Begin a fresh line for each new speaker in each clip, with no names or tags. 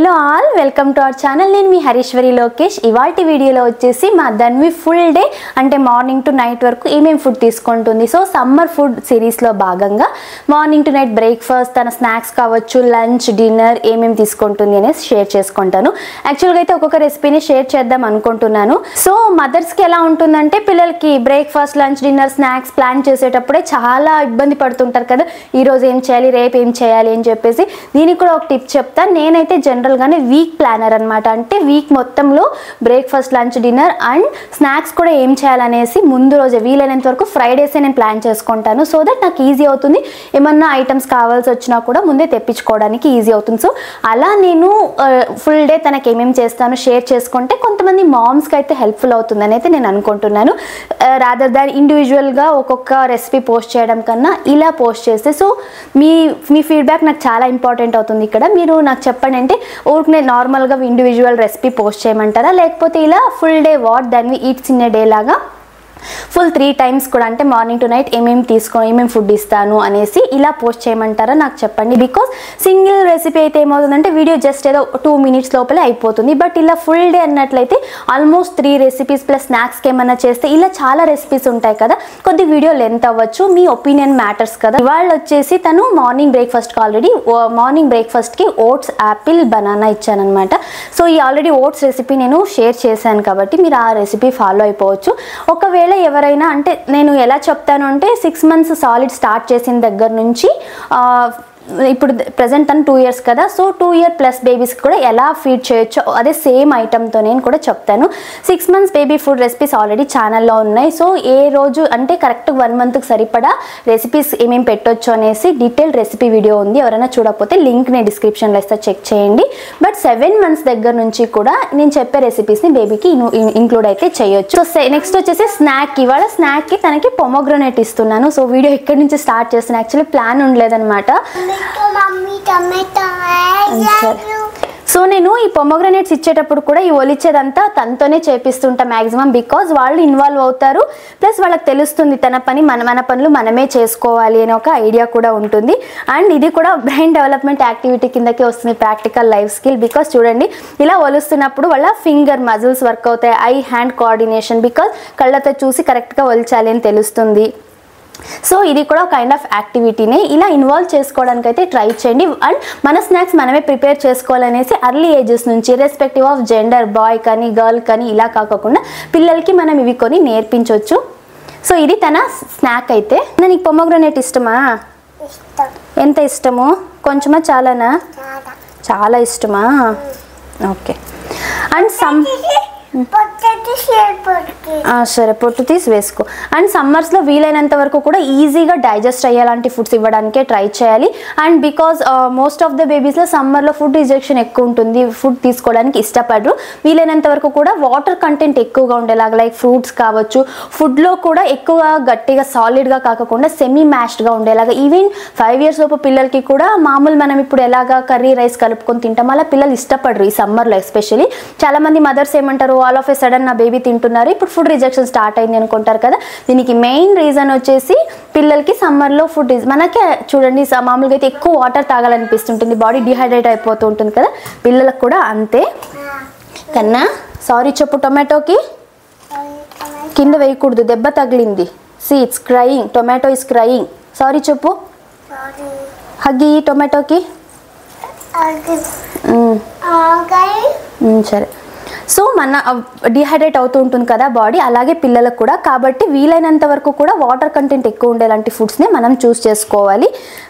Hello all, welcome to our channel. నేను మీ హరీశ్వరి లోకేష్. ఇవాల్టి వీడియోలో వచ్చేసి మా ధన్వి ఫుల్ డే అంటే మార్నింగ్ టు నైట్ వరకు ఏమేమి ఫుడ్ తీసుకుంటుంది. సో సమ్మర్ ఫుడ్ సిరీస్లో భాగంగా మార్నింగ్ టు నైట్ బ్రేక్ఫాస్ట్, తన స్నాక్స్ కావచ్చు, లంచ్, డిన్నర్ ఏమేమి తీసుకుంటుంది అనేసి షేర్ చేసుకుంటాను. యాక్చువల్గా అయితే ఒక్కొక్క రెసిపీని షేర్ చేద్దాం అనుకుంటున్నాను. సో మదర్స్కి ఎలా ఉంటుందంటే పిల్లలకి breakfast, lunch, dinner, snacks plan చేసేటప్పుడే చాలా ఇబ్బంది పడుతుంటారు కదా, ఈరోజు ఏం చేయాలి, రేపు ఏం చేయాలి అని చెప్పేసి. దీనికి కూడా ఒక టిప్ చెప్తాను. నేనైతే జనరల్గానే వీక్ ప్లానర్ అనమాట. అంటే వీక్ మొత్తంలో breakfast, lunch, dinner and snacks కూడా ఏం చేయాలనేసి ముందు రోజే వీలైనంత వరకు ఫ్రైడేసే నేను ప్లాన్ చేసుకుంటాను. సో దట్ నాకు ఈజీ అవుతుంది. ఏమన్నా ఐటమ్స్ కావాల్సి వచ్చినా కూడా ముందే తెప్పించుకోవడానికి ఈజీ అవుతుంది. సో అలా నేను ఫుల్ డే తనకి ఏమేమి చేస్తాను షేర్ చేసుకుంటే కొంతమంది మామ్స్కి అయితే హెల్ప్ఫుల్ అవుతుందని అయితే నేను అనుకుంటున్నాను. రాదర్ దాన్ ఇండివిజువల్గా ఒక్కొక్క రెసిపీ పోస్ట్ చేయడం కన్నా ఇలా పోస్ట్ చేస్తే సో మీ ఫీడ్బ్యాక్ నాకు చాలా ఇంపార్టెంట్ అవుతుంది. ఇక్కడ మీరు నాకు చెప్పండి, అంటే ఊరికనే నార్మల్గా ఇండివిజువల్ రెసిపీ పోస్ట్ చేయమంటారా, లేకపోతే ఇలా full day what Dhanvi eats in a day లాగా ఫుల్ 3 times కూడా, అంటే మార్నింగ్ టు నైట్ ఏమేమి ఫుడ్ ఇస్తాను అనేసి ఇలా పోస్ట్ చేయమంటారా నాకు చెప్పండి. బికాస్ సింగిల్ రెసిపీ అయితే ఏమవుతుందంటే వీడియో జస్ట్ ఏదో 2 minutes లోపలే అయిపోతుంది. బట్ ఇలా ఫుల్ డే అన్నట్లయితే ఆల్మోస్ట్ 3 recipes ప్లస్ స్నాక్స్కి ఏమన్నా చేస్తే ఇలా చాలా రెసిపీస్ ఉంటాయి కదా, కొద్ది వీడియో లెంత్ అవ్వచ్చు. మీ ఒపీనియన్ మ్యాటర్స్ కదా. ఇవాళ వచ్చేసి తను మార్నింగ్ బ్రేక్ఫాస్ట్కి ఆల్రెడీ మార్నింగ్ బ్రేక్ఫాస్ట్కి ఓట్స్, యాపిల్, బనానా ఇచ్చానమాట. సో ఈ ఆల్రెడీ ఓట్స్ రెసిపీ నేను షేర్ చేశాను కాబట్టి మీరు ఆ రెసిపీ ఫాలో అయిపోవచ్చు. ఒకవేళ ఎవరైనా, అంటే నేను ఎలా చెప్తాను అంటే 6 months సాలిడ్ స్టార్ట్ చేసిన దగ్గర నుంచి ఇప్పుడు ప్రజెంట్ తను 2 years కదా, సో 2 year ప్లస్ బేబీస్కి కూడా ఎలా ఫీడ్ చేయొచ్చో అదే సేమ్ ఐటమ్తో నేను కూడా చెప్తాను. 6 months baby food recipes already ఛానల్లో ఉన్నాయి. సో ఏ రోజు అంటే కరెక్ట్ 1 monthకి సరిపడా రెసిపీస్ ఏమేమి పెట్టొచ్చు అనేసి డీటెయిల్డ్ రెసిపీ వీడియో ఉంది. ఎవరైనా చూడకపోతే లింక్ నేను డిస్క్రిప్షన్లో ఇస్తా, చెక్ చేయండి. బట్ 7 months దగ్గర నుంచి కూడా నేను చెప్పే రెసిపీస్ని బేబీకి ఇంక్లూడ్ అయితే చేయొచ్చు. సో నెక్స్ట్ వచ్చేసి స్నాక్. ఇవాళ స్నాక్కి తనకి పొమోగ్రనేట్ ఇస్తున్నాను. సో వీడియో ఎక్కడి నుంచి స్టార్ట్ చేస్తున్నాను, యాక్చువల్లీ ప్లాన్ ఉండలేదన్నమాట. సో నేను ఈ పొమోగ్రనేట్స్ ఇచ్చేటప్పుడు కూడా ఈ ఒలిచేదంతా తనతోనే చేపిస్తుంటా మ్యాక్సిమం. బికాజ్ వాళ్ళు ఇన్వాల్వ్ అవుతారు, ప్లస్ వాళ్ళకి తెలుస్తుంది తన పని మన పనులు మనమే చేసుకోవాలి అనే ఒక ఐడియా కూడా ఉంటుంది. అండ్ ఇది కూడా బ్రెయిన్ డెవలప్మెంట్ యాక్టివిటీ కిందకే వస్తుంది, ప్రాక్టికల్ లైఫ్ స్కిల్. బికాజ్ చూడండి, ఇలా ఒలుస్తున్నప్పుడు వాళ్ళ ఫింగర్ మజిల్స్ వర్క్ అవుతాయి, ఐ హ్యాండ్ కోఆర్డినేషన్, బికాజ్ కళ్ళతో చూసి కరెక్ట్గా ఒలిచాలి అని తెలుస్తుంది. సో ఇది కూడా కైండ్ ఆఫ్ యాక్టివిటీనే. ఇలా ఇన్వాల్వ్ చేసుకోవడానికి అయితే ట్రై చేయండి. అండ్ మన స్నాక్స్ మనమే ప్రిపేర్ చేసుకోవాలనేసి ఎర్లీ ఏజెస్ నుంచి, రెస్పెక్టివ్ ఆఫ్ జెండర్, బాయ్ కానీ గర్ల్ కానీ ఇలా కాకుండా పిల్లలకి మనం ఇవి కొని నేర్పించవచ్చు. సో ఇది తన స్నాక్. అయితే నీకు పొమోగ్రనేట్ ఇష్టమా? ఎంత ఇష్టము? కొంచెమా చాలానా? చాలా ఇష్టమా? ఓకే. అండ్ సరే, పొట్టు తీసి వేసుకో. అండ్ సమ్మర్స్లో వీలైనంత వరకు కూడా ఈజీగా డైజెస్ట్ అయ్యేలాంటి ఫుడ్స్ ఇవ్వడానికే ట్రై చేయాలి. And because most of the బేబీస్లో సమ్మర్లో ఫుడ్ రిజెక్షన్ ఎక్కువ ఉంటుంది, ఫుడ్ తీసుకోవడానికి ఇష్టపడరు. వీలైనంత వరకు కూడా వాటర్ కంటెంట్ ఎక్కువగా ఉండేలాగా, లైక్ ఫ్రూట్స్ కావచ్చు, ఫుడ్లో కూడా ఎక్కువ గట్టిగా సాలిడ్గా కాకుండా సెమీ మ్యాష్డ్గా ఉండేలాగా. ఈవెన్ 5 years లోపు పిల్లలకి కూడా మామూలు మనం ఇప్పుడు ఎలాగా కర్రీ రైస్ కలుపుకొని తింటాం అలా పిల్లలు ఇష్టపడరు ఈ సమ్మర్లో. ఎస్పెషల్లీ చాలామంది మదర్స్ ఏమంటారు, ఆల్ ఆఫ్ ఏ సడన్ నా బేబీ తింటున్నారు, ఇప్పుడు ఫుడ్ రిజెక్షన్ స్టార్ట్ అయింది అనుకుంటారు కదా. దీనికి మెయిన్ రీజన్ వచ్చేసి పిల్లలకి సమ్మర్లో ఫుడ్ మనకే చూడండి, మామూలుగా అయితే ఎక్కువ వాటర్ తాగాలనిపిస్తుంటుంది, బాడీ డిహైడ్రేట్ అయిపోతూ ఉంటుంది కదా, పిల్లలకు కూడా అంతే. కన్నా సారీ చెప్పు, టొమాటోకి కింద వేయకూడదు, దెబ్బ తగిలింది. See it's crying, tomato is crying. Sorry చెప్పు. హగ్గి టొమాటోకి. సరే. సో మన డిహైడ్రేట్ అవుతూ ఉంటుంది కదా బాడీ, అలాగే పిల్లలకు కూడా. కాబట్టి వీలైనంత వరకు కూడా వాటర్ కంటెంట్ ఎక్కువ ఉండేలాంటి ఫుడ్స్ని మనం చూస్ చేసుకోవాలి.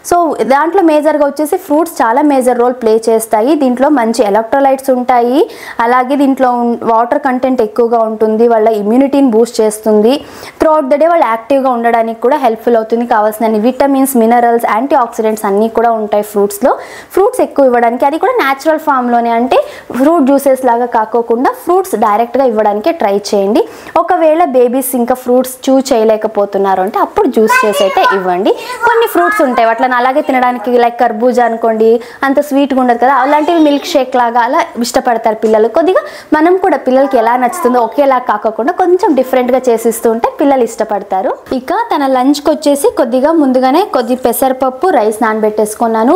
సో దాంట్లో మేజర్గా వచ్చేసి ఫ్రూట్స్ చాలా మేజర్ రోల్ ప్లే చేస్తాయి. దీంట్లో మంచి ఎలక్ట్రోలైట్స్ ఉంటాయి, అలాగే దీంట్లో వాటర్ కంటెంట్ ఎక్కువగా ఉంటుంది, వాళ్ళ ఇమ్యూనిటీని బూస్ట్ చేస్తుంది. త్రూఅవుట్ ద డే వాళ్ళు యాక్టివ్గా ఉండడానికి కూడా హెల్ప్ఫుల్ అవుతుంది. కావాల్సిన విటమిన్స్, మినరల్స్, యాంటీ ఆక్సిడెంట్స్ అన్నీ కూడా ఉంటాయి ఫ్రూట్స్లో. ఫ్రూట్స్ ఎక్కువ ఇవ్వడానికి, అది కూడా న్యాచురల్ ఫామ్లోనే, అంటే ఫ్రూట్ జ్యూసెస్ లాగా కాకోకుండా కాకుండా ఫ్రూట్స్ డైరెక్ట్గా ఇవ్వడానికే ట్రై చేయండి. ఒకవేళ బేబీస్ ఇంకా ఫ్రూట్స్ చేయలేకపోతున్నారు అంటే అప్పుడు జ్యూస్ చేసి అయితే ఇవ్వండి. కొన్ని ఫ్రూట్స్ ఉంటాయి వాటిని అలాగే తినడానికి, లైక్ కర్బూజా అనుకోండి, అంత స్వీట్గా ఉండదు కదా, అలాంటివి మిల్క్ షేక్ లాగా అలా ఇష్టపడతారు పిల్లలు. కొద్దిగా మనం కూడా పిల్లలకి ఎలా నచ్చుతుందో ఒకేలా కాకుండా కొంచెం డిఫరెంట్గా చేసిస్తూ ఉంటే పిల్లలు ఇష్టపడతారు. ఇక తన లంచ్కి వచ్చేసి కొద్దిగా ముందుగానే పెసరపప్పు రైస్ నానబెట్టేసుకున్నాను.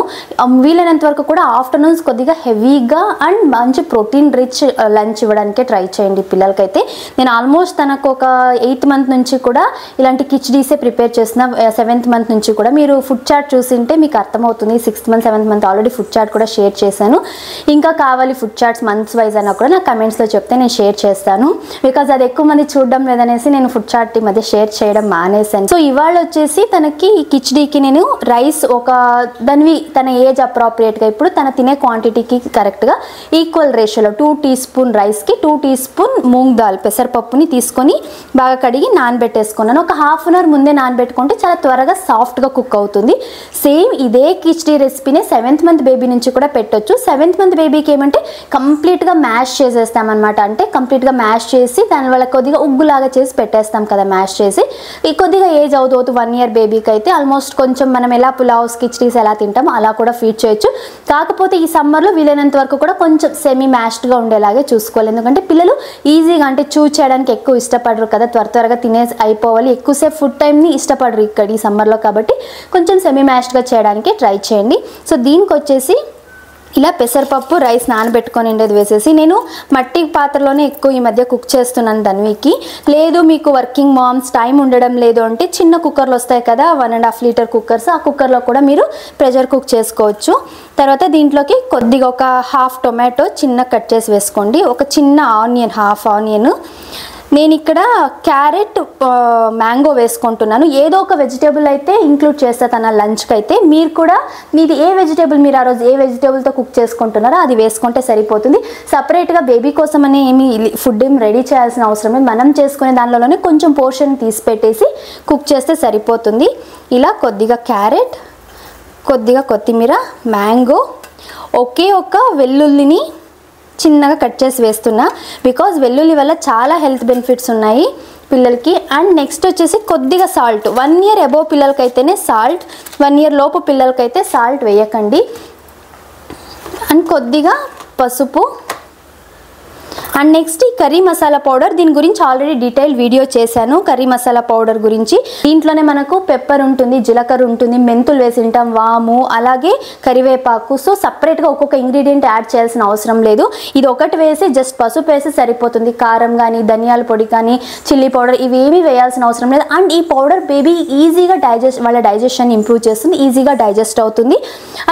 వీలైనంత వరకు కూడా ఆఫ్టర్నూన్స్ కొద్దిగా హెవీగా అండ్ మంచి ప్రోటీన్ రిచ్ లంచ్ ఇవ్వడానికే ట్రై చేయండి పిల్లలకైతే. నేను ఆల్మోస్ట్ తనకు ఒక 8th మంత్ నుంచి కూడా ఇలాంటి కిచడీసే ప్రిపేర్ చేసిన. 7th మంత్ నుంచి కూడా మీరు ఫుడ్ చార్ట్ చూసింటే మీకు అర్థమవుతుంది. 6th month 7th month already food chart కూడా షేర్ చేశాను. ఇంకా కావాలి ఫుడ్ చార్ట్స్ మంత్స్ వైజ్ అన్నా కూడా నాకు కమెంట్స్లో చెప్తే నేను షేర్ చేస్తాను. బికాజ్ అది ఎక్కువ మంది చూడడం లేదనేసి నేను ఫుడ్ చార్ట్ ఈ మధ్య షేర్ చేయడం మానేశాను. సో ఇవాళ వచ్చేసి తనకి కిచడీకి నేను రైస్ తన ఏజ్ అప్రాప్రియేట్గా ఇప్పుడు తన తినే క్వాంటిటీకి కరెక్ట్గా ఈక్వల్ రేషియోలో 2 టీ స్పూన్ రైస్కి 2 టీ స్పూన్ మూంగ్ దాల్ పెసరపప్పుని తీసుకొని బాగా కడిగి నానబెట్టేసుకున్నాను. ఒక హాఫ్ అన్ అవర్ ముందే నానబెట్టుకుంటే చాలా త్వరగా సాఫ్ట్గా కుక్ అవుతుంది. సేమ్ ఇదే కిచడీ రెసిపీనే 7th మంత్ బేబీ నుంచి కూడా పెట్టొచ్చు. 7th మంత్ బేబీకి ఏమంటే కంప్లీట్గా మ్యాష్ చేసేస్తామన్నమాట. అంటే కంప్లీట్గా మ్యాష్ చేసి దాని వల్ల కొద్దిగా ఉగ్గులాగా చేసి పెట్టేస్తాం కదా మ్యాష్ చేసి. ఈ కొద్దిగా ఏజ్ అవుతూ 1 ఇయర్ బేబీకి అయితే ఆల్మోస్ట్ కొంచెం మనం ఎలా పులావ్స్ కిచడీస్ ఎలా తింటామో అలా కూడా ఫీడ్ చేయొచ్చు. కాకపోతే ఈ సమ్మర్లో వీలైనంత వరకు కూడా కొంచెం సెమీ మ్యాష్డ్గా ఉండేలాగే చూసుకోవాలి. ఎందుకంటే పిల్లలు ఈజీగా అంటే చేయడానికి ఎక్కువ ఇష్టపడరు కదా, త్వరగా తినేసి అయిపోవాలి, ఎక్కువసేపు ఫుడ్ టైంని ఇష్టపడరు ఇక్కడ ఈ సమ్మర్లో. కాబట్టి కొంచెం సెమీ మ్యాష్డ్గా చేయడానికి ట్రై చేయండి. సో దీనికి వచ్చేసి ఇలా పెసరపప్పు రైస్ నానబెట్టుకొని ఉండేది వేసేసి నేను మట్టి పాత్రలోనే ఎక్కువ ఈ మధ్య కుక్ చేస్తున్నాను ధన్వికి. లేదు మీకు వర్కింగ్ మామ్స్ టైం ఉండడం లేదు అంటే చిన్న కుక్కర్లు వస్తాయి కదా 1.5 లీటర్ కుక్కర్స్, ఆ కుక్కర్లో కూడా మీరు ప్రెషర్ కుక్ చేసుకోవచ్చు. తర్వాత దీంట్లోకి కొద్దిగా ఒక హాఫ్ టొమాటో చిన్న కట్ చేసి వేసుకోండి. ఒక చిన్న ఆనియన్, హాఫ్ ఆనియన్. నేను ఇక్కడ క్యారెట్ మ్యాంగో వేసుకుంటున్నాను. ఏదో ఒక వెజిటేబుల్ అయితే ఇంక్లూడ్ చేస్తా తన లంచ్కి అయితే. మీరు కూడా మీది ఏ వెజిటేబుల్ మీరు ఆ రోజు ఏ వెజిటేబుల్తో కుక్ చేసుకుంటున్నారో అది వేసుకుంటే సరిపోతుంది. సపరేట్గా బేబీ కోసం అని ఏమి ఫుడ్ ఏమి రెడీ చేయాల్సిన అవసరం లేదు. మనం చేసుకునే దానిలోనే కొంచెం పోర్షన్ తీసి పెట్టేసి కుక్ చేస్తే సరిపోతుంది. ఇలా కొద్దిగా క్యారెట్, కొద్దిగా కొత్తిమీర, మ్యాంగో, ఒకే ఒక వెల్లుల్లిని చిన్నగా కట్ చేసి వేస్తున్నా. బికాజ్ వెల్లుల్లి వల్ల చాలా హెల్త్ బెనిఫిట్స్ ఉన్నాయి పిల్లలకి. అండ్ నెక్స్ట్ వచ్చేసి కొద్దిగా సాల్ట్. 1 ఇయర్ అబోవ్ పిల్లలకైతేనే సాల్ట్, 1 ఇయర్ లోపు పిల్లలకైతే సాల్ట్ వేయకండి. అండ్ కొద్దిగా పసుపు. అండ్ నెక్స్ట్ ఈ కర్రీ మసాలా పౌడర్, దీని గురించి ఆల్రెడీ డీటెయిల్ వీడియో చేశాను కర్రీ మసాలా పౌడర్ గురించి. దీంట్లోనే మనకు పెప్పర్ ఉంటుంది, జీలకర్ర ఉంటుంది, మెంతులు వేసి ఉంటాం, వాము, అలాగే కరివేపాకు. సో సపరేట్గా ఒక్కొక్క ఇంగ్రీడియంట్ యాడ్ చేయాల్సిన అవసరం లేదు. ఇది ఒకటి వేసి జస్ట్ పసుపు వేసి సరిపోతుంది. కారం కానీ, ధనియాల పొడి కానీ, చిల్లీ పౌడర్ ఇవేమీ వేయాల్సిన అవసరం లేదు. అండ్ ఈ పౌడర్ బేబీ ఈజీగా వాళ్ళ డైజెషన్ ఇంప్రూవ్ చేస్తుంది, ఈజీగా డైజెస్ట్ అవుతుంది.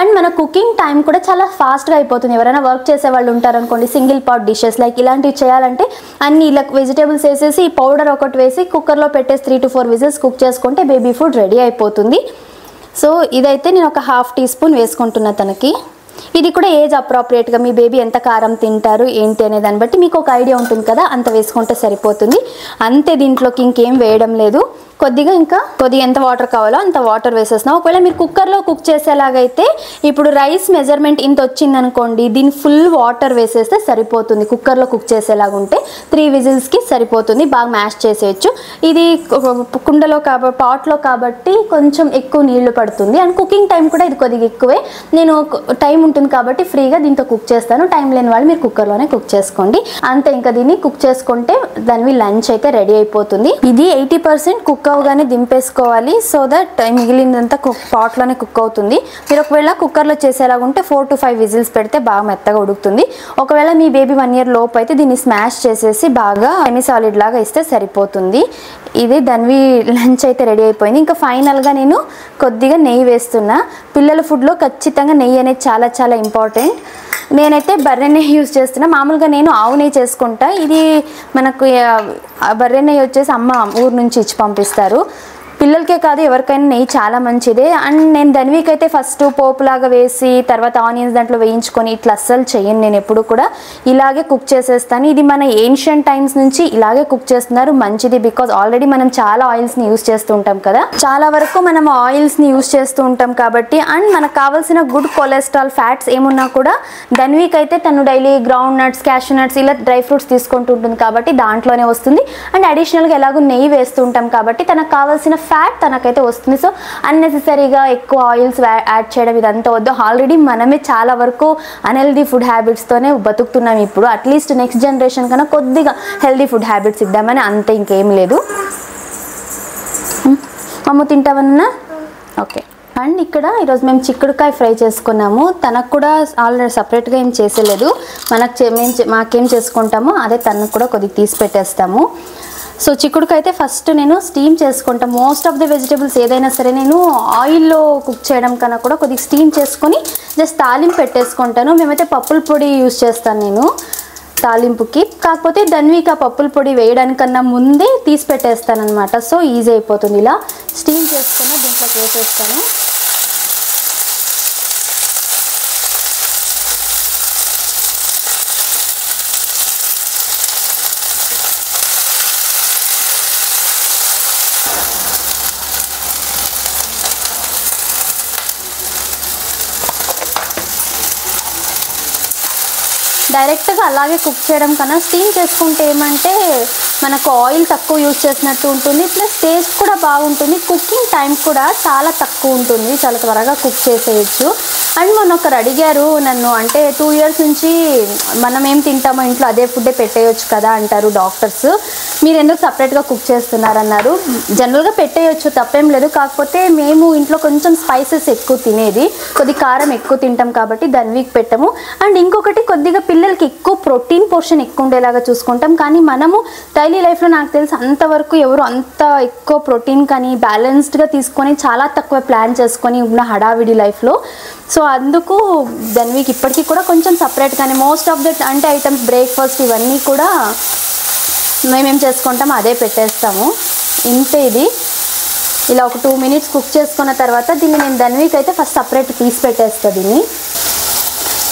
అండ్ మన కుకింగ్ టైం కూడా చాలా ఫాస్ట్గా అయిపోతుంది. ఎవరైనా వర్క్ చేసే వాళ్ళు ఉంటారనుకోండి, సింగిల్ పాట్ డిషెస్ లైక్ ఇలాంటివి చేయాలంటే అన్ని ఇలా వెజిటేబుల్స్ వేసేసి ఈ పౌడర్ ఒకటి వేసి కుక్కర్లో పెట్టేసి 3 to 4 విజిల్స్ కుక్ చేసుకుంటే బేబీ ఫుడ్ రెడీ అయిపోతుంది. సో ఇదైతే నేను ఒక హాఫ్ టీ స్పూన్ వేసుకుంటున్నా తనకి. ఇది కూడా ఏజ్ అప్రాప్రియేట్గా మీ బేబీ ఎంత కారం తింటారు ఏంటి అనే దాన్ని బట్టి మీకు ఒక ఐడియా ఉంటుంది కదా, అంత వేసుకుంటే సరిపోతుంది. అంతే, దీంట్లోకి ఇంకేం వేయడం లేదు. కొద్దిగా ఎంత వాటర్ కావాలో అంత వాటర్ వేసేస్తున్నాం. ఒకవేళ మీరు కుక్కర్లో కుక్ చేసేలాగైతే ఇప్పుడు రైస్ మెజర్మెంట్ ఇంత వచ్చిందనుకోండి, దీన్ని ఫుల్ వాటర్ వేసేస్తే సరిపోతుంది. కుక్కర్లో కుక్ చేసేలాగా ఉంటే 3 విజిల్స్కి సరిపోతుంది, బాగా మ్యాష్ చేసేయచ్చు. ఇది కుండలో పాట్లో కాబట్టి కొంచెం ఎక్కువ నీళ్లు పడుతుంది. అండ్ కుకింగ్ టైం కూడా ఇది కొద్దిగా ఎక్కువే. నేను టైం ఉంటుంది కాబట్టి ఫ్రీగా దీంతో కుక్ చేస్తాను. టైం లేని వాళ్ళు మీరు కుక్కర్లోనే కుక్ చేసుకోండి. అంతే, ఇంకా దీన్ని కుక్ చేసుకుంటే దాని లంచ్ అయితే రెడీ అయిపోతుంది. ఇది 80% కుక్ అవగానే దింపేసుకోవాలి. సో దట్ మిగిలినంతా పాట్లోనే కుక్ అవుతుంది. మీరు ఒకవేళ కుక్కర్లో చేసేలాగుంటే 4 to 5 విజిల్స్ పెడితే బాగా మెత్తగా ఉడుకుతుంది. ఒకవేళ మీ బేబీ 1 ఇయర్ లోపు అయితే దీన్ని స్మాష్ చేసేసి బాగా సెమీ సాలిడ్ లాగా ఇస్తే సరిపోతుంది. ఇది ధన్వి లంచ్ అయితే రెడీ అయిపోయింది. ఇంకా ఫైనల్గా నేను కొద్దిగా నెయ్యి వేస్తున్నా. పిల్లల ఫుడ్లో ఖచ్చితంగా నెయ్యి అనేది చాలా చాలా ఇంపార్టెంట్. నేనైతే బర్రె నెయ్యి యూజ్ చేస్తున్నా. మామూలుగా నేను ఆవు నెయ్యి చేసుకుంటా. ఇది మనకు బర్రె నెయ్యి వచ్చేసి అమ్మ ఊరు నుంచి ఇచ్చి పంపిస్తారు. పిల్లలకే కాదు ఎవరికైనా నెయ్యి చాలా మంచిదే. అండ్ నేను ధన్వికి అయితే ఫస్ట్ పోపులాగా వేసి తర్వాత ఆనియన్స్ దాంట్లో వేయించుకొని ఇట్లా అస్సలు చేయను. నేను ఎప్పుడు కూడా ఇలాగే కుక్ చేసేస్తాను. ఇది మన ఏన్షియంట్ టైమ్స్ నుంచి ఇలాగే కుక్ చేస్తున్నారు, మంచిది. బికాజ్ ఆల్రెడీ మనం చాలా ఆయిల్స్ని యూస్ చేస్తూ ఉంటాం కదా, చాలా వరకు మనం ఆయిల్స్ని యూస్ చేస్తూ ఉంటాం కాబట్టి. అండ్ మనకు కావాల్సిన గుడ్ కొలెస్ట్రాల్ ఫ్యాట్స్ ఏమున్నా కూడా ధన్వికి అయితే తను daily ground nuts, cashew nuts ఇలా డ్రై ఫ్రూట్స్ తీసుకుంటూ ఉంటుంది కాబట్టి దాంట్లోనే వస్తుంది. అండ్ అడిషనల్గా ఎలాగో నెయ్యి వేస్తూ ఉంటాం కాబట్టి తనకు కావాల్సిన ఫ్యాట్ తనకైతే వస్తుంది. సో అన్నెసెసరీగా ఎక్కువ ఆయిల్స్ యాడ్ చేయడం ఇదంతా వద్దు. ఆల్రెడీ మనమే చాలా వరకు అన్హెల్దీ ఫుడ్ హ్యాబిట్స్తోనే బతుకుతున్నాం ఇప్పుడు. అట్లీస్ట్ నెక్స్ట్ జనరేషన్ కన్నా కొద్దిగా హెల్దీ ఫుడ్ హ్యాబిట్స్ ఇద్దామని, అంతే, ఇంకేం లేదు. అమ్ము తింటావన్నా? ఓకే. అండ్ ఇక్కడ ఈరోజు మేము చిక్కుడుకాయ ఫ్రై చేసుకున్నాము. తనకు కూడా ఆల్రెడీ సపరేట్గా ఏం చేసేలేదు, మాకేం చేసుకుంటామో అదే తనకు కూడా కొద్దిగా తీసి పెట్టేస్తాము. సో చిక్కుడుకాయ అయితే ఫస్ట్ నేను స్టీమ్ చేసుకుంటాను. మోస్ట్ ఆఫ్ ది వెజిటేబుల్స్ ఏదైనా సరే నేను ఆయిల్లో కుక్ చేయడం కన్నా కూడా కొద్దిగా స్టీమ్ చేసుకొని జస్ట్ తాలింపు పెట్టేసుకుంటాను. మేమైతే పప్పుల పొడి యూజ్ చేస్తాను నేను తాలింపుకి. కాకపోతే ధన్వికి ఆ పప్పుల పొడి వేయడానికన్నా ముందే తీసి పెట్టేస్తాను అనమాట. సో ఈజీ అయిపోతుంది. ఇలా స్టీమ్ చేసుకొని దీంట్లోకి వేసేస్తాను. డైరెక్ట్గా అలాగే కుక్ చేయడం కన్నా స్టీమ్ చేసుకుంటే ఏమంటే మనకు ఆయిల్ తక్కువ యూజ్ చేసినట్టు ఉంటుంది, ప్లస్ టేస్ట్ కూడా బాగుంటుంది. కుకింగ్ టైం కూడా చాలా తక్కువ ఉంటుంది, చాలా త్వరగా కుక్ చేసేయచ్చు. అండ్ మొన్న ఒకరు అడిగారు నన్ను, అంటే 2 years నుంచి మనం ఏం తింటామో ఇంట్లో అదే ఫుడ్డే పెట్టేయచ్చు కదా అంటారు డాక్టర్స్, మీరు ఎందుకు సపరేట్గా కుక్ చేస్తున్నారన్నారు. జనరల్గా పెట్టేయచ్చు, తప్పేం లేదు. కాకపోతే మేము ఇంట్లో కొంచెం స్పైసెస్ ఎక్కువ తినేది, కొద్ది కారం ఎక్కువ తింటాం కాబట్టి ధన్వికి పెట్టము. అండ్ ఇంకొకటి కొద్దిగా పిల్లలకి ఎక్కువ ప్రోటీన్ పోర్షన్ ఎక్కువ ఉండేలాగా చూసుకుంటాం. కానీ మనము డైలీ లైఫ్లో నాకు తెలిసి అంతవరకు ఎవరు అంత ఎక్కువ ప్రోటీన్ కానీ బ్యాలెన్స్డ్గా తీసుకొని చాలా తక్కువ ప్లాన్ చేసుకొని ఉన్న హడావిడి లైఫ్లో. సో అందుకు ధన్వికి ఇప్పటికీ కూడా కొంచెం సపరేట్గానే మోస్ట్ ఆఫ్ ద అంటే ఐటమ్స్ బ్రేక్ఫాస్ట్ ఇవన్నీ కూడా మేమేం చేసుకుంటాం అదే పెట్టేస్తాము. ఇంతే. ఇది ఇలా ఒక 2 minutes కుక్ చేసుకున్న తర్వాత దీన్ని నేను ధన్వికి అయితే ఫస్ట్ సపరేట్ తీసి పెట్టేస్తాను. దీన్ని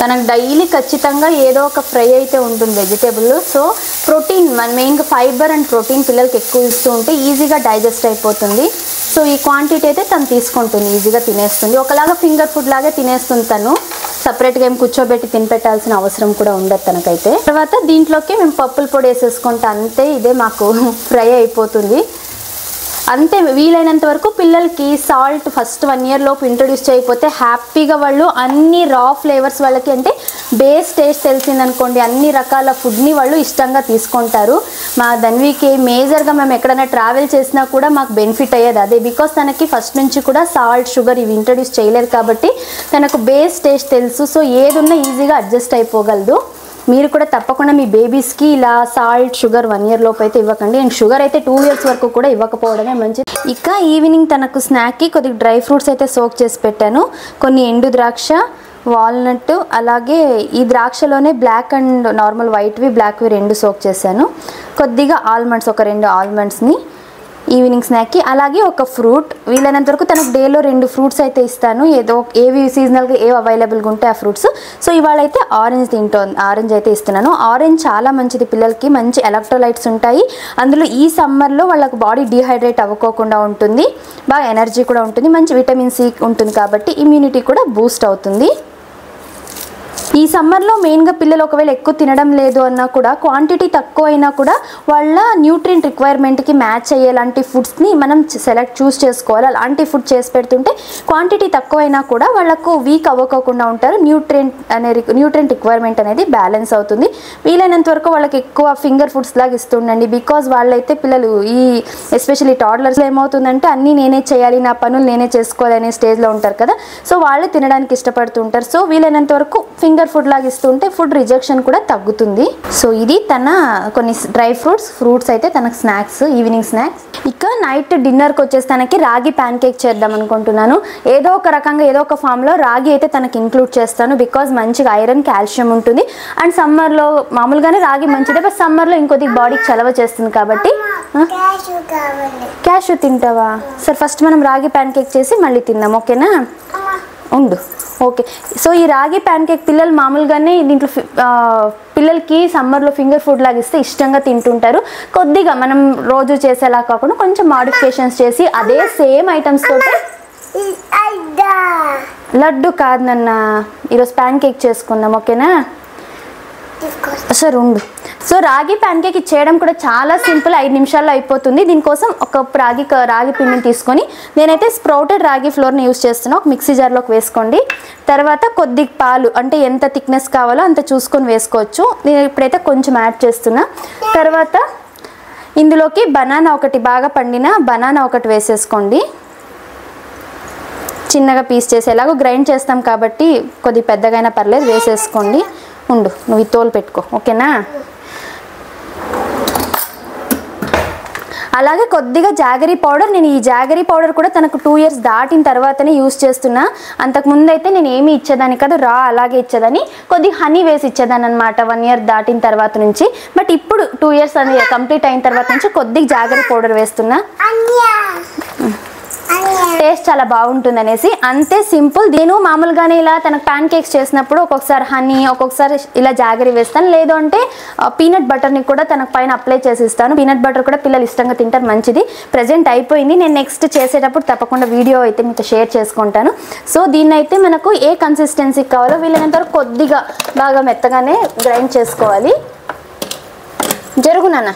తనకు డైలీ ఖచ్చితంగా ఏదో ఒక ఫ్రై అయితే ఉంటుంది వెజిటేబుల్. సో ప్రోటీన్ మెయిన్గా ఫైబర్ అండ్ ప్రోటీన్ పిల్లలకి ఎక్కువ ఇస్తూ ఉంటే ఈజీగా డైజెస్ట్ అయిపోతుంది. సో ఈ క్వాంటిటీ అయితే తను తీసుకుంటుంది, ఈజీగా తినేస్తుంది. ఒకలాగా ఫింగర్ ఫుడ్ లాగే తినేస్తుంది తను. సపరేట్గా ఏం కూర్చోబెట్టి తినిపెట్టాల్సిన అవసరం కూడా ఉండదు తనకైతే. తర్వాత దీంట్లోకి మేము పప్పుల పొడి వేసేసుకుంటాం, అంతే. ఇదే మాకు ఫ్రై అయిపోతుంది. అంతే. వీలైనంత వరకు పిల్లలకి సాల్ట్ ఫస్ట్ 1 year లోపు ఇంట్రొడ్యూస్ చేయకపోతే హ్యాపీగా వాళ్ళు అన్ని రా ఫ్లేవర్స్ వాళ్ళకి అంటే బేస్ టేస్ట్ తెలిసిందనుకోండి అన్ని రకాల ఫుడ్ని వాళ్ళు ఇష్టంగా తీసుకుంటారు. మా ధన్వికి మేజర్గా మేము ఎక్కడైనా ట్రావెల్ చేసినా కూడా మాకు బెనిఫిట్ అయ్యేది అదే. బికాస్ తనకి ఫస్ట్ నుంచి కూడా సాల్ట్, షుగర్ ఇవి ఇంట్రొడ్యూస్ చేయలేదు కాబట్టి తనకు బేస్ టేస్ట్ తెలుసు. సో ఏదున్నా ఈజీగా అడ్జస్ట్ అయిపోగలదు. మీరు కూడా తప్పకుండా మీ బేబీస్కి ఇలా సాల్ట్, షుగర్ 1 year లోపు అయితే ఇవ్వకండి. అండ్ షుగర్ అయితే 2 years వరకు కూడా ఇవ్వకపోవడమే మంచిది. ఇక ఈవినింగ్ తనకు స్నాక్కి కొద్దిగా డ్రై ఫ్రూట్స్ అయితే సోక్ చేసి పెట్టాను. కొన్ని ఎండు ద్రాక్ష, వాల్నట్, అలాగే ఈ ద్రాక్షలోనే బ్లాక్ అండ్ నార్మల్ వైట్వి, బ్లాక్వి 2 సోక్ చేశాను. కొద్దిగా ఆల్మండ్స్, ఒక 2 ఆల్మండ్స్ని ఈవినింగ్ స్నాక్కి. అలాగే ఒక ఫ్రూట్, వీలైనంత వరకు తనకు డేలో 2 ఫ్రూట్స్ అయితే ఇస్తాను. ఏదో ఏవి సీజనల్గా ఏవి అవైలబుల్గా ఉంటే ఆ ఫ్రూట్స్. సో ఇవాళ అయితే ఆరెంజ్ అయితే ఇస్తున్నాను. ఆరెంజ్ చాలా మంచిది పిల్లలకి, మంచి ఎలక్ట్రోలైట్స్ ఉంటాయి అందులో. ఈ సమ్మర్లో వాళ్ళకి బాడీ డీహైడ్రేట్ అవ్వకోకుండా ఉంటుంది, బాగా ఎనర్జీ కూడా ఉంటుంది, మంచి విటమిన్ సి ఉంటుంది కాబట్టి ఇమ్యూనిటీ కూడా బూస్ట్ అవుతుంది. ఈ సమ్మర్లో మెయిన్గా పిల్లలు ఒకవేళ ఎక్కువ తినడం లేదు అన్నా కూడా క్వాంటిటీ తక్కువ అయినా కూడా వాళ్ళ న్యూట్రియంట్ రిక్వైర్మెంట్కి మ్యాచ్ అయ్యేలాంటి ఫుడ్స్ని మనం చూస్ చేసుకోవాలి. అలాంటి ఫుడ్ చేసి పెడుతుంటే క్వాంటిటీ తక్కువ అయినా కూడా వాళ్ళకు వీక్ అవ్వకోకుండా ఉంటారు. న్యూట్రియంట్ రిక్వైర్మెంట్ అనేది బ్యాలెన్స్ అవుతుంది. వీలైనంత వరకు వాళ్ళకి ఎక్కువ ఫింగర్ ఫుడ్స్ లాగా ఇస్తుండండి. బికాజ్ వాళ్ళైతే పిల్లలు ఈ ఎస్పెషల్లీ టాడ్లర్స్లో ఏమవుతుందంటే అన్నీ నేనే చేయాలి, నా పనులు నేనే చేసుకోవాలి అనే స్టేజ్లో ఉంటారు కదా. సో వాళ్ళే తినడానికి ఇష్టపడుతుంటారు. సో వీలైనంత వరకు ఫింగర్ ఫుడ్ లాగా ఇస్తుంటే ఫుడ్ రిజెక్షన్ కూడా తగ్గుతుంది. సో ఇది తన కొన్ని డ్రై ఫ్రూట్స్ అయితే తనకు స్నాక్స్, ఈవినింగ్ స్నాక్స్. ఇక నైట్ డిన్నర్కి వచ్చేసి తనకి రాగి ప్యాన్ కేక్ చేద్దాం అనుకుంటున్నాను. ఏదో ఒక రకంగా ఏదో ఒక ఫామ్లో రాగి అయితే తనకి ఇంక్లూడ్ చేస్తాను. బికాజ్ మంచిగా ఐరన్, కాల్షియం ఉంటుంది. అండ్ సమ్మర్లో మామూలుగానే రాగి మంచిదే, బట్ సమ్మర్లో ఇంకొద్ది బాడీకి చలవ చేస్తుంది కాబట్టి క్యాషు తింటావా? సరే ఫస్ట్ మనం రాగి ప్యాన్ కేక్ చేసి మళ్ళీ తిందాం, ఓకేనా? ఉండు. ఓకే, సో ఈ రాగి ప్యాన్ కేక్ పిల్లలు మామూలుగానే దీంట్లో పిల్లలకి సమ్మర్లో ఫింగర్ ఫుడ్ లాగా ఇస్తే ఇష్టంగా తింటుంటారు. కొద్దిగా మనం రోజు చేసేలా కాకుండా కొంచెం మాడిఫికేషన్స్ చేసి అదే సేమ్ ఐటమ్స్ తోటి. లడ్డు కాదు నాన్న, ఈరోజు ప్యాన్ కేక్ చేసుకుందాం, ఓకేనా? సరే ఉండు. సో రాగి ప్యాన్ కేక్ చేయడం కూడా చాలా సింపుల్, 5 నిమిషాల్లో అయిపోతుంది. దీనికోసం ఒక కప్ రాగి పిండిని తీసుకొని, నేనైతే స్ప్రౌటెడ్ రాగి ఫ్లోర్ని యూస్ చేస్తున్నా. ఒక మిక్సీ జార్లోకి వేసుకోండి. తర్వాత కొద్ది పాలు, అంటే ఎంత థిక్నెస్ కావాలో అంత చూసుకొని వేసుకోవచ్చు. నేను ఇప్పుడైతే కొంచెం యాడ్ చేస్తున్నా. తర్వాత ఇందులోకి బనానా ఒకటి, బాగా పండిన బనానా ఒకటి వేసేసుకోండి. చిన్నగా పీస్ చేసి, ఎలాగో గ్రైండ్ చేస్తాం కాబట్టి కొద్ది పెద్దగైనా పర్లేదు, వేసేసుకోండి. ఉండు, నువ్వు ఈ తోలు పెట్టుకో, ఓకేనా? అలాగే కొద్దిగా జాగరీ పౌడర్. నేను ఈ జాగరీ పౌడర్ కూడా తనకు 2 ఇయర్స్ దాటిన తర్వాతనే యూస్ చేస్తున్నా. అంతకుముందు అయితే నేను ఏమీ ఇచ్చేదాన్ని కాదు, రా అలాగే ఇచ్చేదాన్ని. కొద్దిగా హనీ వేసి ఇచ్చేదాన్ని అనమాట 1 ఇయర్ దాటిన తర్వాత నుంచి. బట్ ఇప్పుడు 2 ఇయర్స్ అని కంప్లీట్ అయిన తర్వాత నుంచి కొద్దిగా జాగరీ పౌడర్ వేస్తున్నా. టేస్ట్ చాలా బాగుంటుంది అనేసి, అంతే సింపుల్. నేను మామూలుగానే ఇలా తనకు ప్యాన్ కేక్స్ చేసినప్పుడు ఒక్కొక్కసారి హనీ, ఒక్కొక్కసారి ఇలా జాగరీ వేస్తాను. లేదు అంటే పీనట్ బటర్ని కూడా తనకు పైన అప్లై చేసి ఇస్తాను. పీనట్ బటర్ కూడా పిల్లలు ఇష్టంగా తింటారు, మంచిది. ప్రజెంట్ అయిపోయింది. నేను నెక్స్ట్ చేసేటప్పుడు తప్పకుండా వీడియో అయితే మీతో షేర్ చేసుకుంటాను. సో దీన్ని అయితే మనకు ఏ కన్సిస్టెన్సీ కావాలో వీలైనంత వరకు కొద్దిగా బాగా మెత్తగానే గ్రైండ్ చేసుకోవాలి. జరుగునా?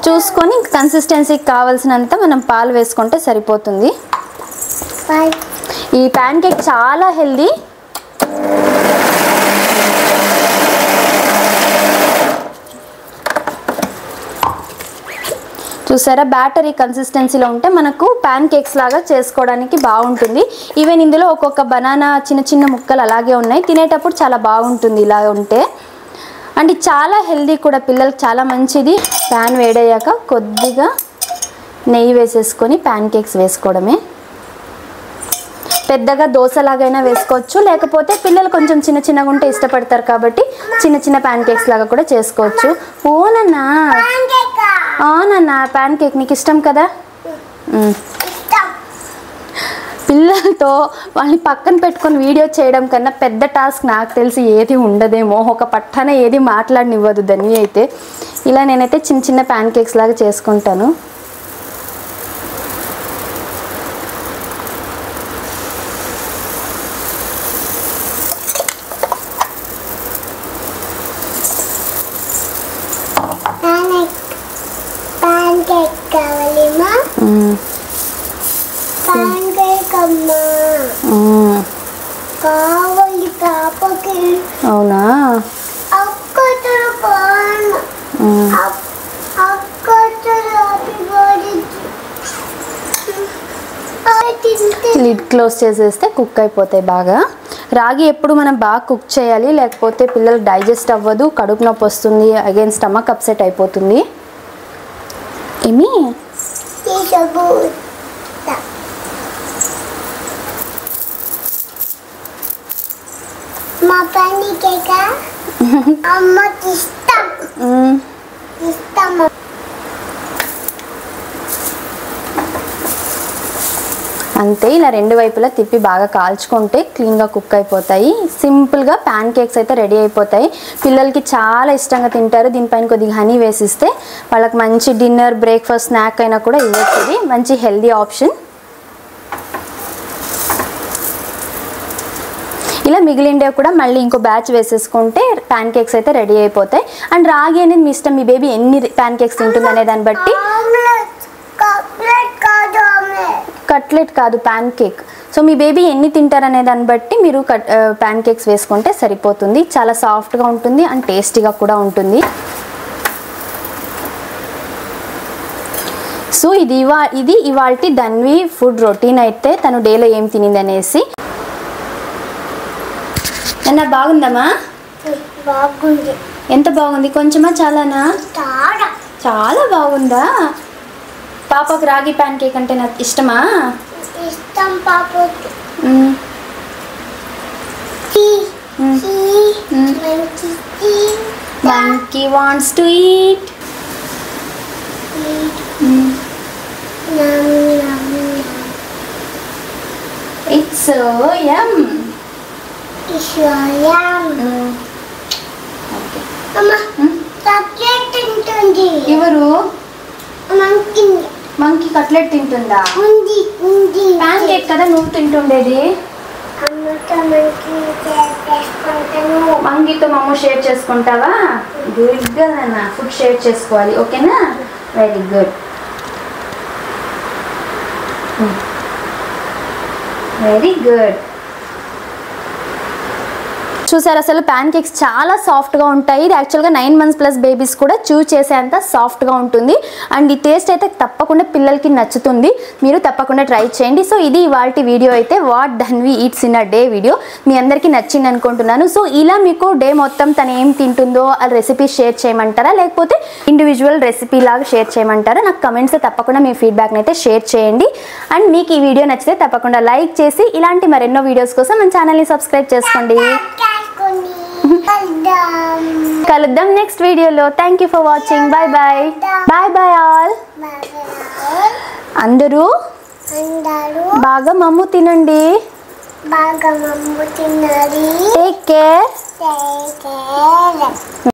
చూసుకొని కన్సిస్టెన్సీకి కావాల్సినంత మనం పాలు వేసుకుంటే సరిపోతుంది. ఈ ప్యాన్ కేక్ చాలా హెల్దీ. చూసారా, బ్యాటరీ కన్సిస్టెన్సీలో ఉంటే మనకు ప్యాన్ కేక్స్ లాగా చేసుకోవడానికి బాగుంటుంది. ఈవెన్ ఇందులో ఒక్కొక్క బనానా చిన్న చిన్న ముక్కలు అలాగే ఉన్నాయి. తినేటప్పుడు చాలా బాగుంటుంది ఇలా ఉంటే. అంటే చాలా హెల్దీ కూడా, పిల్లలకి చాలా మంచిది. ప్యాన్ వేడయ్యాక కొద్దిగా నెయ్యి వేసేసుకొని ప్యాన్ కేక్స్ వేసుకోవడమే. పెద్దగా దోశలాగైనా వేసుకోవచ్చు, లేకపోతే పిల్లలు కొంచెం చిన్న చిన్నగా ఉంటే ఇష్టపడతారు కాబట్టి చిన్న చిన్న ప్యాన్ కేక్స్ లాగా కూడా చేసుకోవచ్చు. ఓనన్నా ప్యాన్ కేక్ నీకు ఇష్టం కదా? పిల్లలతో వాళ్ళని పక్కన పెట్టుకొని వీడియో చేయడం కన్నా పెద్ద టాస్క్ నాకు తెలిసి ఏది ఉండదేమో. ఒక పట్టన ఏది మాట్లాడనివ్వదు ధన్వి అయితే. ఇలా నేనైతే చిన్న చిన్న ప్యాన్ కేక్స్ లాగా చేసుకుంటాను. అవునా? లిడ్ క్లోజ్ చేసేస్తే కుక్ అయిపోతాయి బాగా. రాగి ఎప్పుడు మనం బాగా కుక్ చేయాలి, లేకపోతే పిల్లలు డైజెస్ట్ అవ్వదు, కడుపు నొప్పి వస్తుంది, అగైన్ స్టమక్ అప్సెట్ అయిపోతుంది. ఏమి
మా పని కేక అమ్మకి ఇష్టం.
అంతే, ఇలా రెండు వైపులా తిప్పి బాగా కాల్చుకుంటే క్లీన్గా కుక్ అయిపోతాయి. సింపుల్గా ప్యాన్ కేక్స్ అయితే రెడీ అయిపోతాయి. పిల్లలకి చాలా ఇష్టంగా తింటారు. దీనిపైన కొద్దిగా హనీ వేసిస్తే వాళ్ళకి మంచి డిన్నర్, బ్రేక్ఫాస్ట్, స్నాక్ అయినా కూడా ఇవ్వచ్చు. ఇది మంచి హెల్దీ ఆప్షన్. ఇలా మిగిలిండే కూడా మళ్ళీ ఇంకో బ్యాచ్ వేసేసుకుంటే ప్యాన్ కేక్స్ అయితే రెడీ అయిపోతాయి. అండ్ రాగి అనేది మీ ఇష్టం, మీ బేబీ ఎన్ని ప్యాన్ కేక్స్ తింటుంది అనే దాన్ని బట్టి. కట్లెట్ కాదు, ప్యాన్ కేక్. సో మీ బేబీ ఎన్ని తింటారనే దాన్ని బట్టి మీరు ప్యాన్ కేక్స్ వేసుకుంటే సరిపోతుంది. చాలా సాఫ్ట్గా ఉంటుంది అండ్ టేస్టీగా కూడా ఉంటుంది. సో ఇది ఇవాల్టి ధన్వి ఫుడ్ రొటీన్. అయితే తను డేలో ఏం తినింది అనేసి. అన్న బాగుందమ్మా?
బాగుంది.
ఎంత బాగుంది? కొంచెమా చాలానా? చాలా బాగుందా? పాపకు రాగి ప్యాన్ కేక్ అంటే నాకు ఇష్టమా?
ఇష్టం పాపు
Monkey wants to eat. It's so yum. Okay.
అమ్మా చాక్లెట్ తింటుంది
ఎవరు?
మంకీ
మంకీ కట్లెట్ తింటుందా?
ఉంది
ప్యాన్ కేక్ కదా నువ్వు తింటుండేది.
అమ్మతో మంకీ చేసుకుంటాను.
మంకీతో మమ్మ షేర్ చేసుకుంటావా? గుడ్ గా నాన్న ఫుడ్ షేర్ చేసుకోవాలి, ఓకేనా? Very good. Very good. చూసారు అసలు ప్యాన్ కేక్స్ చాలా సాఫ్ట్గా ఉంటాయి. ఇది యాక్చువల్గా 9 months ప్లస్ బేబీస్ కూడా చూస్ చేసేంత సాఫ్ట్గా ఉంటుంది. అండ్ ఈ టేస్ట్ అయితే తప్పకుండా పిల్లలకి నచ్చుతుంది, మీరు తప్పకుండా ట్రై చేయండి. సో ఇది ఇవాల్టి వీడియో అయితే what Dhanvi eats in a day video. మీ అందరికీ నచ్చింది అనుకుంటున్నాను. సో ఇలా మీకు డే మొత్తం తను ఏం తింటుందో ఆ రెసిపీ షేర్ చేయమంటారా, లేకపోతే ఇండివిజువల్ రెసిపీ లాగా షేర్ చేయమంటారా? నాకు కమెంట్స్లో తప్పకుండా మీ ఫీడ్బ్యాక్ని అయితే షేర్ చేయండి. అండ్ మీకు ఈ వీడియో నచ్చితే తప్పకుండా లైక్ చేసి ఇలాంటి మరెన్నో వీడియోస్ కోసం మన ఛానల్ని సబ్స్క్రైబ్ చేసుకోండి. కలుద్దాం నెక్స్ట్ వీడియోలో. Thank you for watching. Bye bye. Bye bye all. అందరూ బాగా మమ్ము తినండి.
బాగా మమ్ము తినాలి.
Take care.